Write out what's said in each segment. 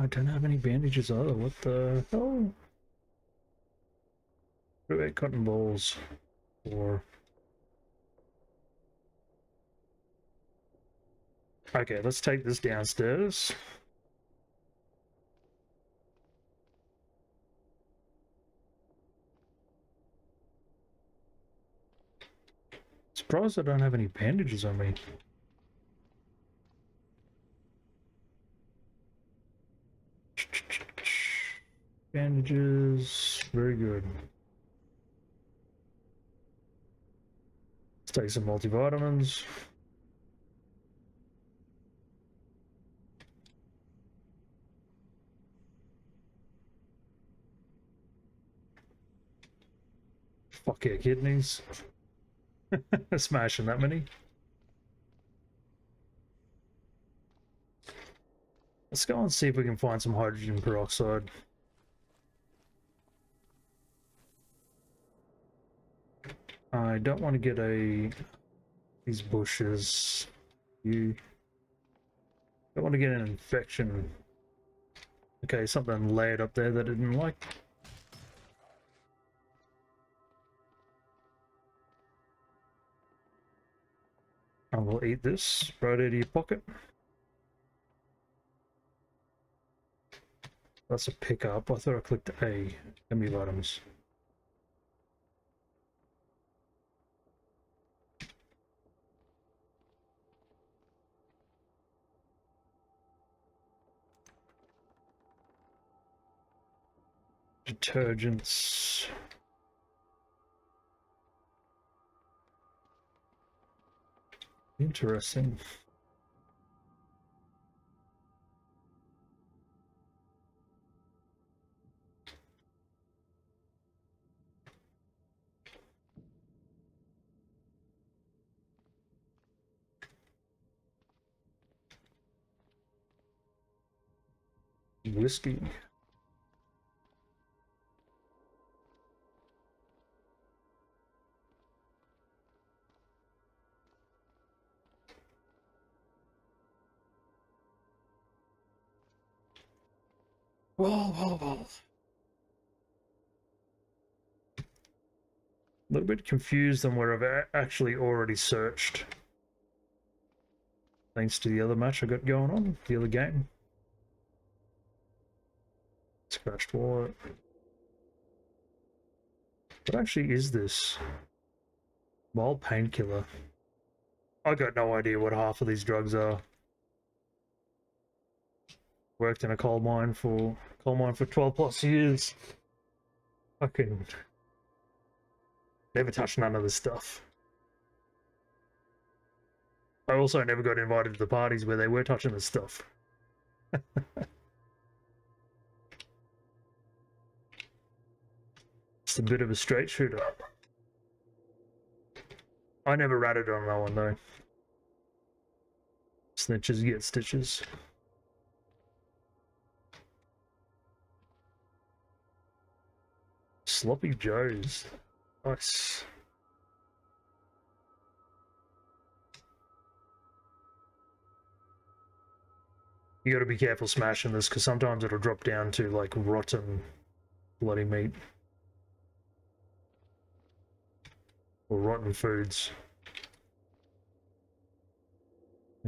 I don't have any bandages either. What the hell? What about cotton balls? Or okay, let's take this downstairs. Surprised I don't have any bandages on me. Bandages, very good. Let's take some multivitamins. Fuck yeah, kidneys. Smashing that many. Let's go and see if we can find some hydrogen peroxide. I don't want to get these bushes. You don't want to get an infection. Okay, something laid up there that I didn't like. I will eat this right out of your pocket. That's a pickup. I thought I clicked A. Give items. Detergents. Interesting. Whiskey. Well. A little bit confused on where I've actually already searched. Thanks to the other match I got going on, the other game. Scratched wallet. What actually is this? Mild painkiller. I got no idea what half of these drugs are. Worked in a coal mine for 12 plus years. Fucking never touched none of this stuff. I also never got invited to the parties where they were touching this stuff. It's a bit of a straight shooter. I never ratted on that one though. Snitches get stitches. Sloppy Joes. Nice. You gotta be careful smashing this because sometimes it'll drop down to like rotten bloody meat. Or rotten foods.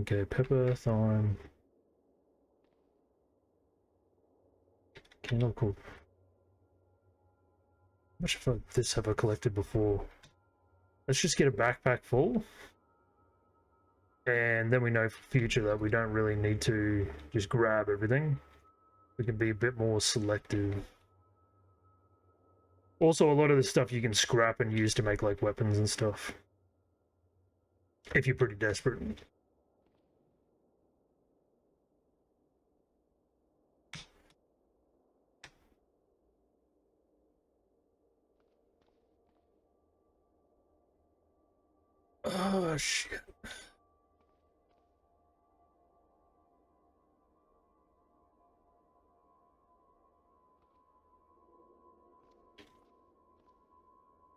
Okay, pepper, thyme. Chemical. How much of this have I collected before? Let's just get a backpack full. And then we know for future that we don't really need to just grab everything. We can be a bit more selective. Also, a lot of the stuff you can scrap and use to make like weapons and stuff. If you're pretty desperate. Oh shit.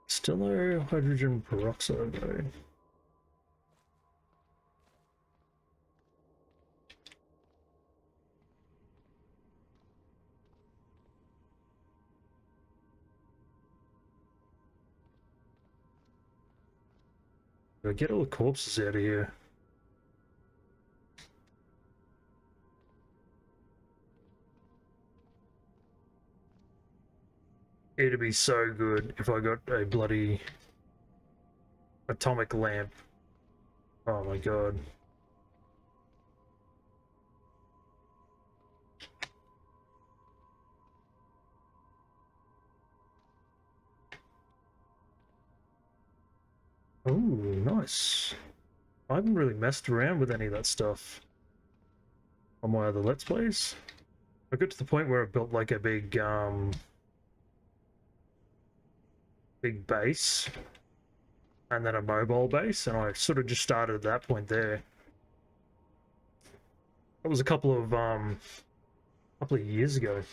Still no hydrogen peroxide though. Get all the corpses out of here. It'd be so good if I got a bloody atomic lamp. Oh my god. Oh, nice. I haven't really messed around with any of that stuff on my other Let's Plays. I got to the point where I built like a big base and then a mobile base, and I sort of just started at that point there. That was a couple of years ago.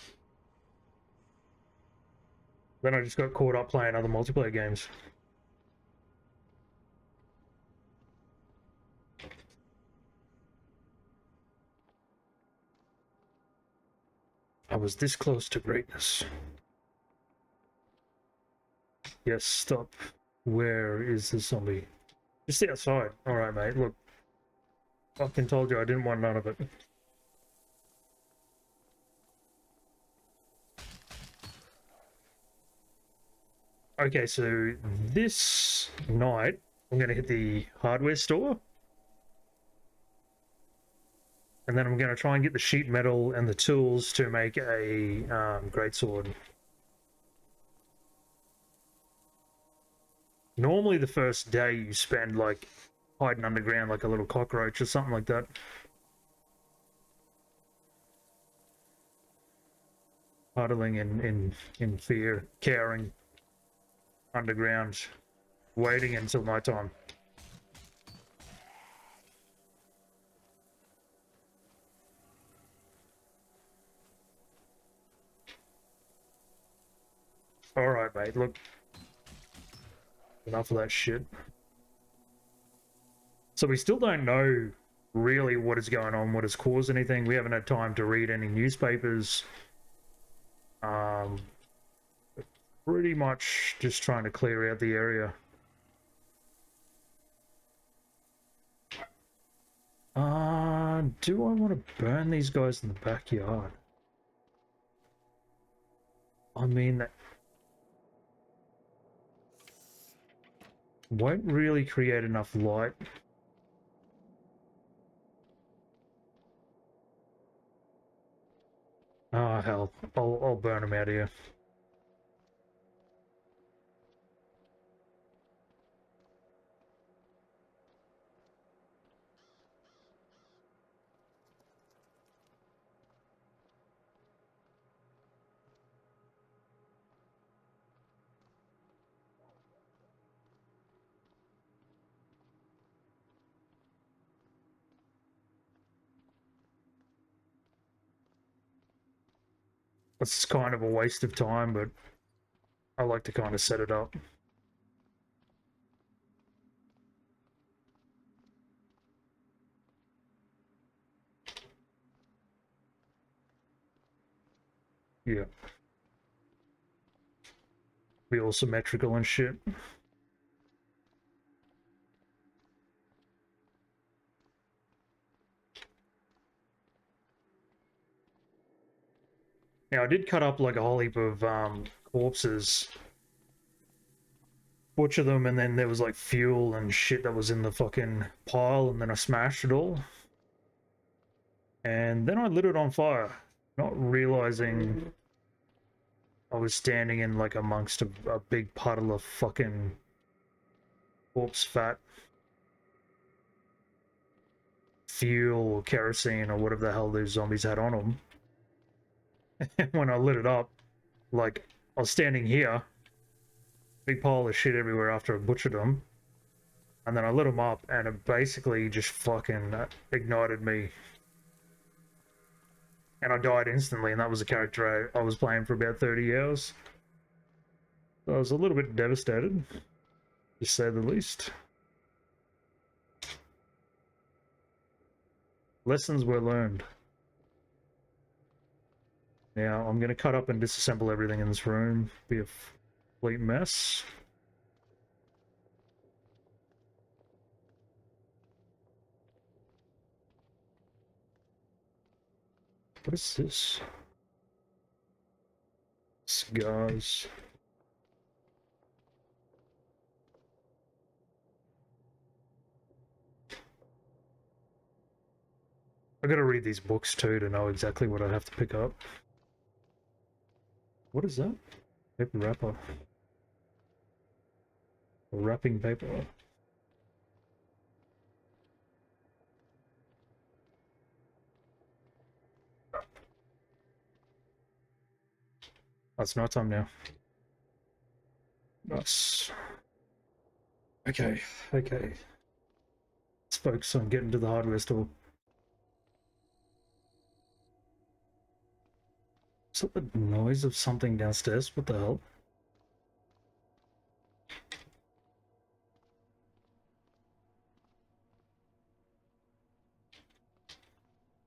Then I just got caught up playing other multiplayer games. I was this close to greatness. Yes, stop. Where is the zombie? Just the outside. Alright, mate, look. Fucking told you I didn't want none of it. Okay, so this night I'm gonna hit the hardware store. And then I'm gonna try and get the sheet metal and the tools to make a greatsword. Normally the first day you spend like hiding underground like a little cockroach or something like that. Huddling in fear, cowering underground, waiting until nighttime. Alright, mate, look. Enough of that shit. So we still don't know really what is going on, what has caused anything. We haven't had time to read any newspapers. Pretty much just trying to clear out the area. Do I want to burn these guys in the backyard? I mean, that won't really create enough light. Oh hell, I'll burn them out here. It's kind of a waste of time, but I like to kind of set it up. Yeah. Be all symmetrical and shit. Now I did cut up like a whole heap of corpses, butcher them, and then there was like fuel and shit that was in the fucking pile, and then I smashed it all. And then I lit it on fire, not realizing I was standing in like amongst a big puddle of fucking corpse fat, fuel or kerosene or whatever the hell those zombies had on them. And when I lit it up, like, I was standing here, big pile of shit everywhere after I butchered them, and then I lit them up, and it basically just fucking ignited me. And I died instantly, and that was a character I was playing for about 30 hours. So I was a little bit devastated, to say the least. Lessons were learned. Now, I'm going to cut up and disassemble everything in this room. Be a complete mess. What is this? Cigars. I gotta read these books too to know exactly what I have to pick up. What is that? Paper wrapper. Wrapping paper. That's night time now. Nice. Okay, okay. Let's focus on getting to the hardware store. Is that the noise of something downstairs? What the hell?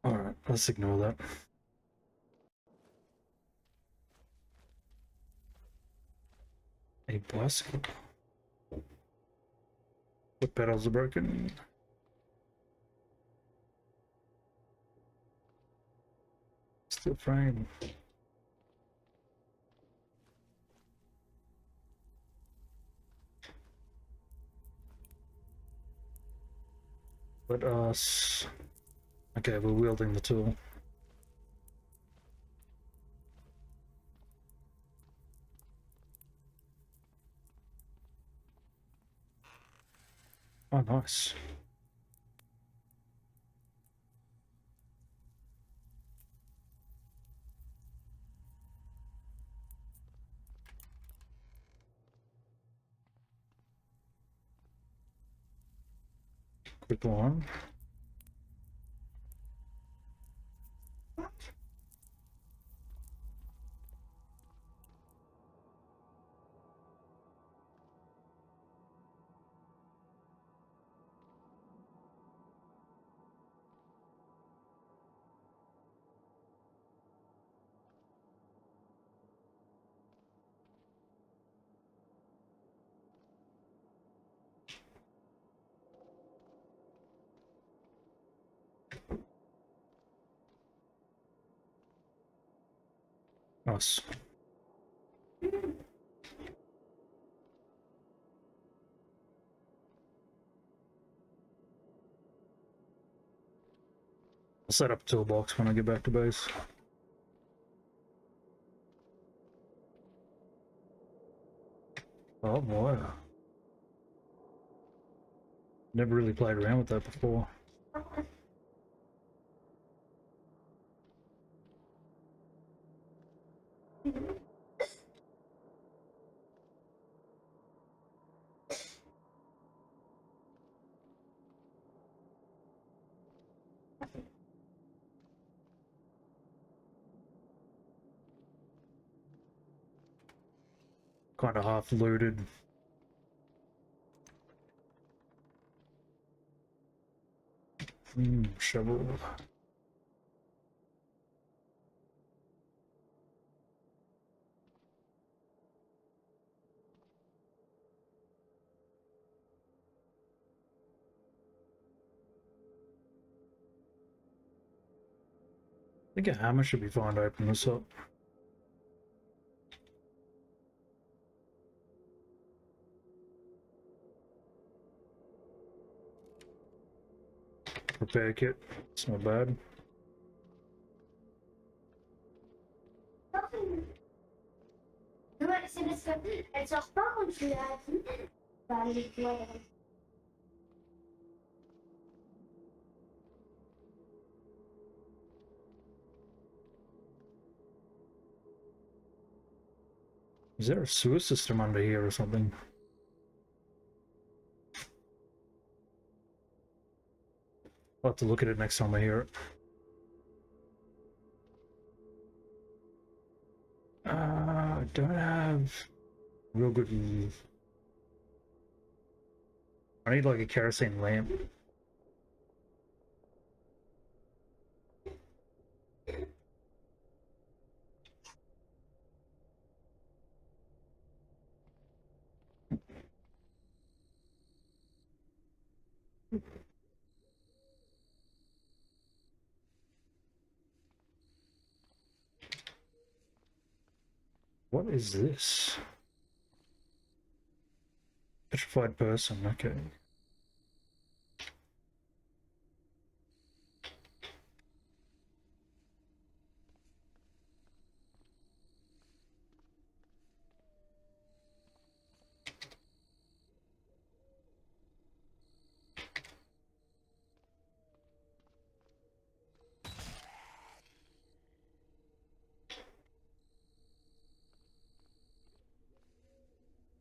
Alright, let's ignore that. A bicycle. The pedals are broken. Steel frame. Let us... Okay, we're wielding the tool. Oh, nice. Quick one. Nice. I'll set up a toolbox when I get back to base. Oh boy. Never really played around with that before. Kind of half looted. Shovel. I think a hammer should be fine to open this up. Repair kit. It's not bad. Ouais, c'est parce qu'elle sort pas quand tu l'as dit. Bah, les doigts. Is there a sewer system under here or something? I'll have to look at it next time I hear it. I don't have real good... I need like a kerosene lamp. What is this? Petrified person, okay.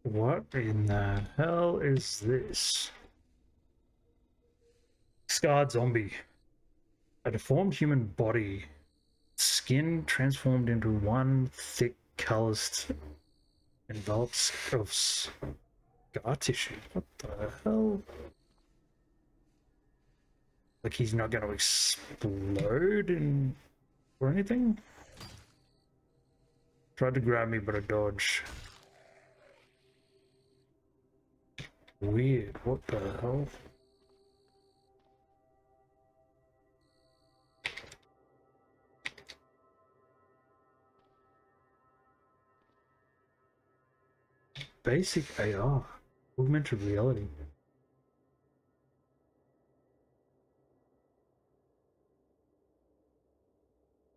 What in the hell is this? Scarred zombie. A deformed human body. Skin transformed into one thick, calloused envelopes of scar tissue. What the hell? Like he's not going to explode or anything? Tried to grab me, but I dodged. Weird. What the hell? Basic AR. Augmented reality.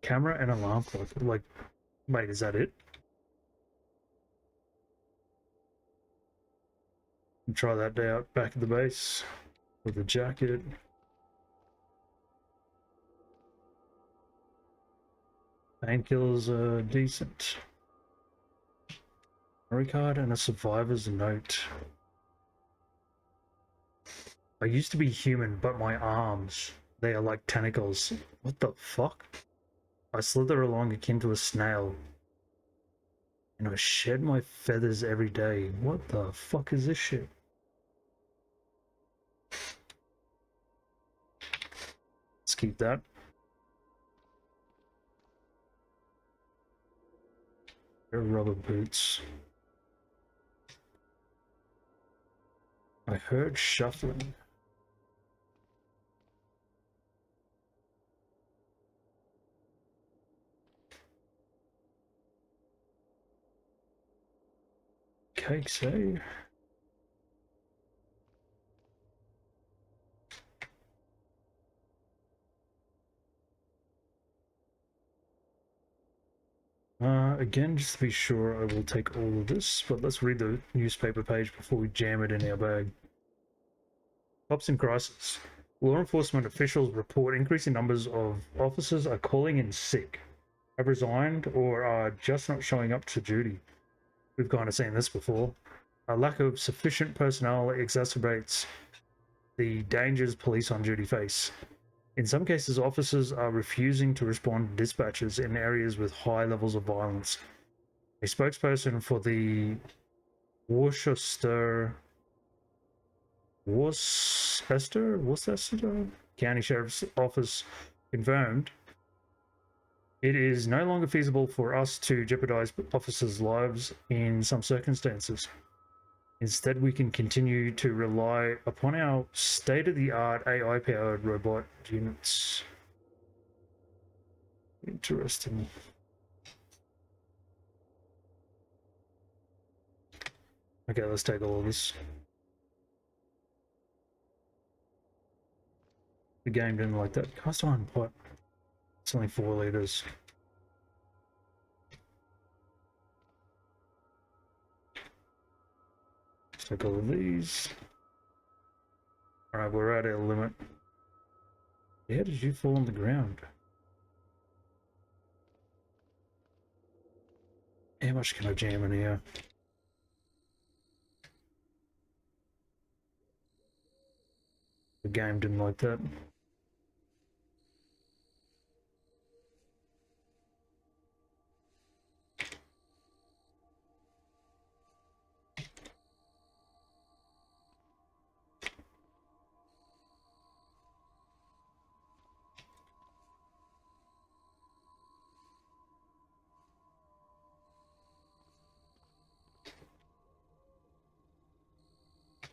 Camera and alarm clock. Like, wait, is that it? Try that out back at the base with the jacket. Painkillers are decent. Memory card and a survivor's note. I used to be human, but my arms, they are like tentacles. What the fuck? I slither along akin to a snail. And I shed my feathers every day. What the fuck is this shit? Let's keep that. Pair of rubber boots. I heard shuffling. Cakes, eh? Again, just to be sure, I will take all of this, but let's read the newspaper page before we jam it in our bag. Cops in crisis. Law enforcement officials report increasing numbers of officers are calling in sick, have resigned, or are just not showing up to duty. We've kind of seen this before. A lack of sufficient personnel exacerbates the dangers police on duty face. In some cases, officers are refusing to respond to dispatches in areas with high levels of violence. A spokesperson for the Worcester County Sheriff's Office confirmed it is no longer feasible for us to jeopardize officers' lives in some circumstances. Instead, we can continue to rely upon our state-of-the-art AI-powered robot units. Interesting. Okay, let's take all of this. The game didn't like that. Cast iron pot. It's only 4 liters. Let's take all of these. Alright, we're at our limit. How did you fall on the ground? How much can I jam in here? The game didn't like that.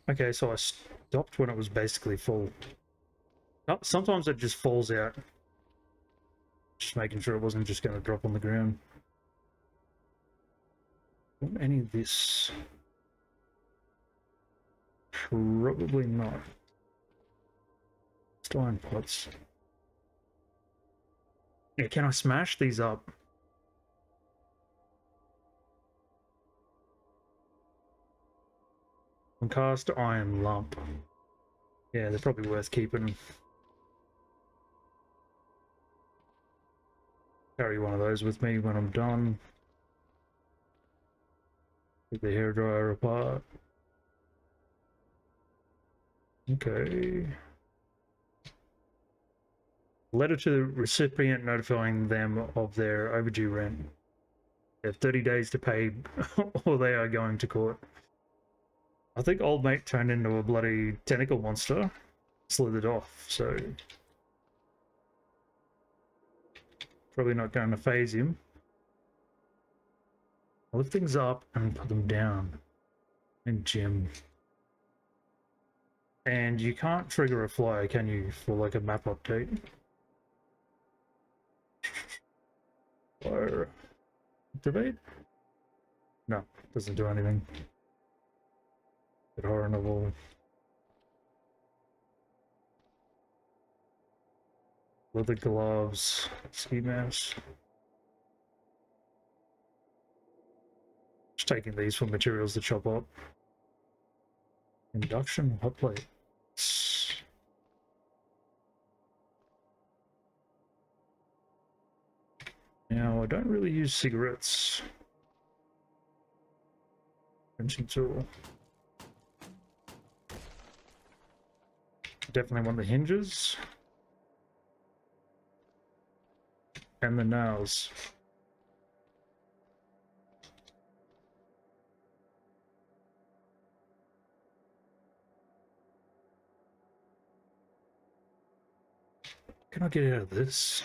Okay, so I stopped when it was basically full. Sometimes it just falls out. Just making sure it wasn't just going to drop on the ground. Want any of this? Probably not. Stone pots. Yeah, can I smash these up? Cast iron lump. Yeah, they're probably worth keeping. Carry one of those with me when I'm done. Take the hairdryer apart. Okay. Letter to the recipient notifying them of their overdue rent. They have 30 days to pay or they are going to court. I think old mate turned into a bloody tentacle monster. Slithered off, so probably not going to phase him. I'll lift things up and put them down. And gym. And you can't trigger a flyer, can you, for like a map update? Or activate? No, doesn't do anything. Good horror novel. Leather gloves, ski mask. Just taking these for materials to chop up. Induction hot plate. Now I don't really use cigarettes. Pinching tool. Definitely want the hinges. And the nails. Can I get out of this?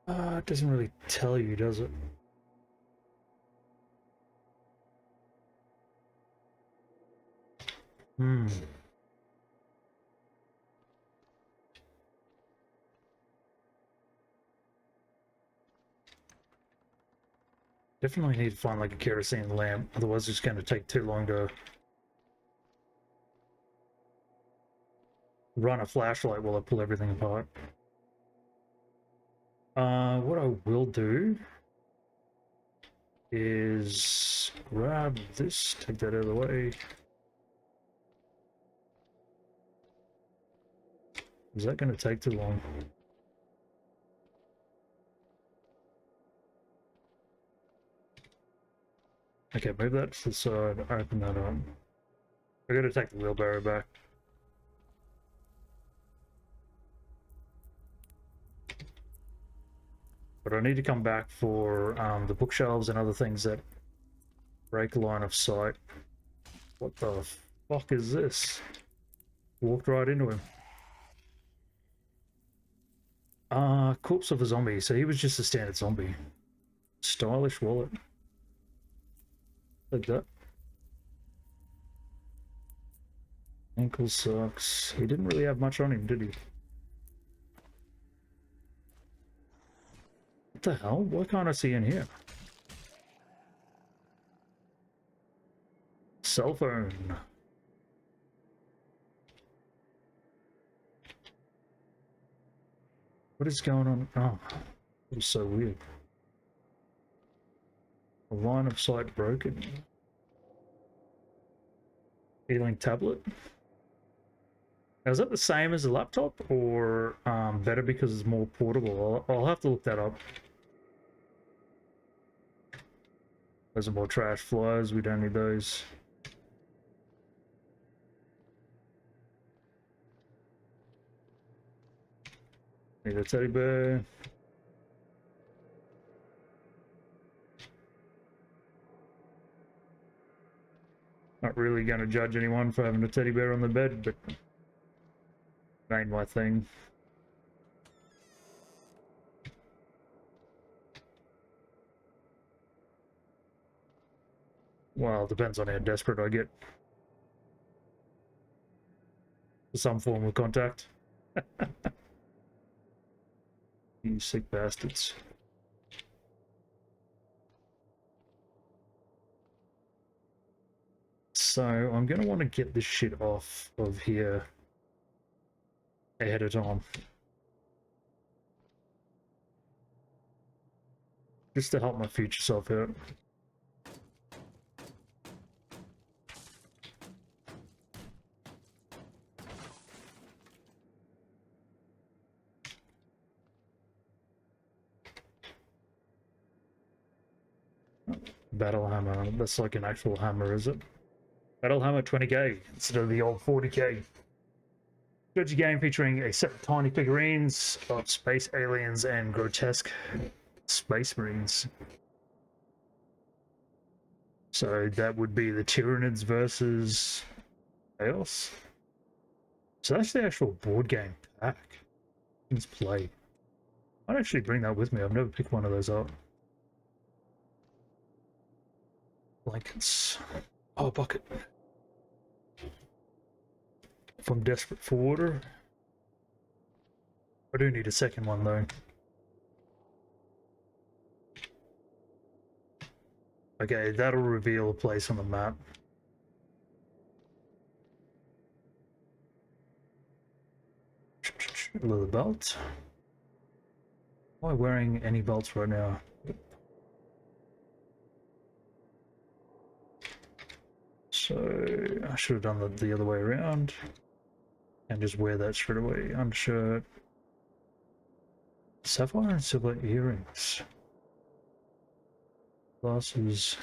It doesn't really tell you, does it? Definitely need to find like a kerosene lamp, otherwise it's going to take too long to run a flashlight while I pull everything apart. What I will do is grab this, take that out of the way. Is that going to take too long? Okay, move that to the side, open that up. I gotta take the wheelbarrow back. But I need to come back for the bookshelves and other things that break line of sight. What the fuck is this? Walked right into him. Corpse of a zombie, so he was just a standard zombie. Stylish wallet. Like that. Ankle socks. He didn't really have much on him, did he? What the hell? Why can't I see in here? Cell phone. What is going on? Oh, it was so weird. A line of sight broken. Healing tablet. Now, is that the same as a laptop, or better because it's more portable? I'll have to look that up. Those are more trash flies. We don't need those. Need a teddy bear. Not really going to judge anyone for having a teddy bear on the bed, but ain't my thing. Well, depends on how desperate I get for some form of contact. You sick bastards. So I'm gonna want to get this shit off of here ahead of time. Just to help my future self out. Battle hammer. That's like an actual hammer, is it? Battle hammer 20k instead of the old 40k. Strategy game featuring a set of tiny figurines of space aliens and grotesque space marines. So that would be the Tyranids versus Chaos. So that's the actual board game pack. Let's play. I'd actually bring that with me. I've never picked one of those up. Blankets. Oh, a bucket. If I'm desperate for water. I do need a second one though. Okay, that'll reveal a place on the map. Leather belt. Am I wearing any belts right now? So I should have done that the other way around. And just wear that straight away. Undershirt. Sapphire and silver earrings. Glasses.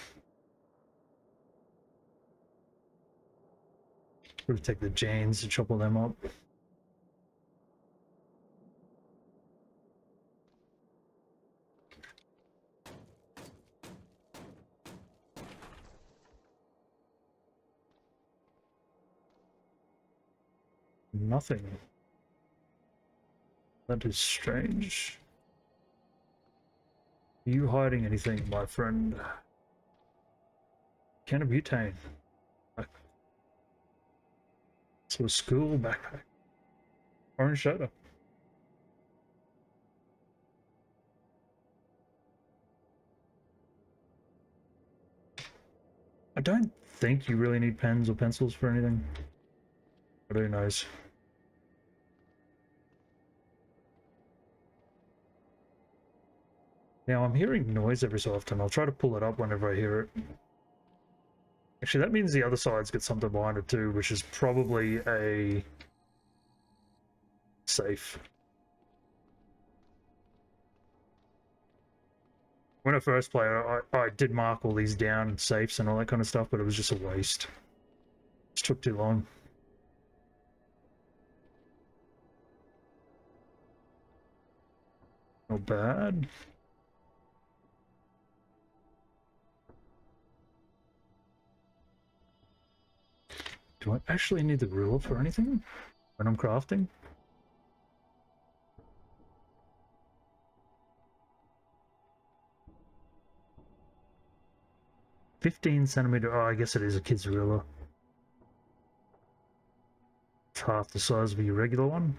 We'll take the jeans and chop all them up. Nothing. That is strange. Are you hiding anything, my friend? Can of butane. So a school backpack. Orange soda. I don't think you really need pens or pencils for anything. But who knows? Now I'm hearing noise every so often. I'll try to pull it up whenever I hear it. Actually, that means the other side's got something behind it too, which is probably a safe. When I first played, I did mark all these down, safes and all that kind of stuff, but it was just a waste. It just took too long. Not bad. Do I actually need the ruler for anything when I'm crafting? $15cm. Oh, I guess it is a kid's ruler. It's half the size of your regular one.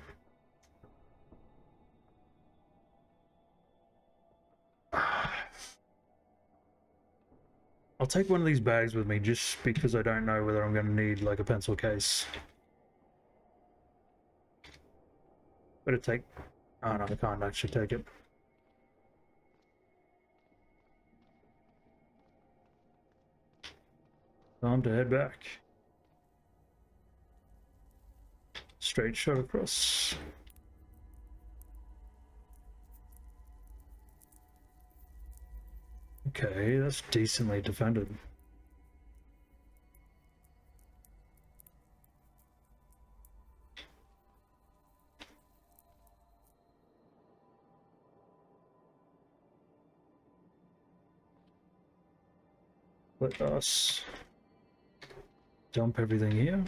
I'll take one of these bags with me just because I don't know whether I'm going to need like a pencil case. Better take... Oh no, I can't actually take it. Time to head back. Straight shot across. Okay, that's decently defended. Let us dump everything here.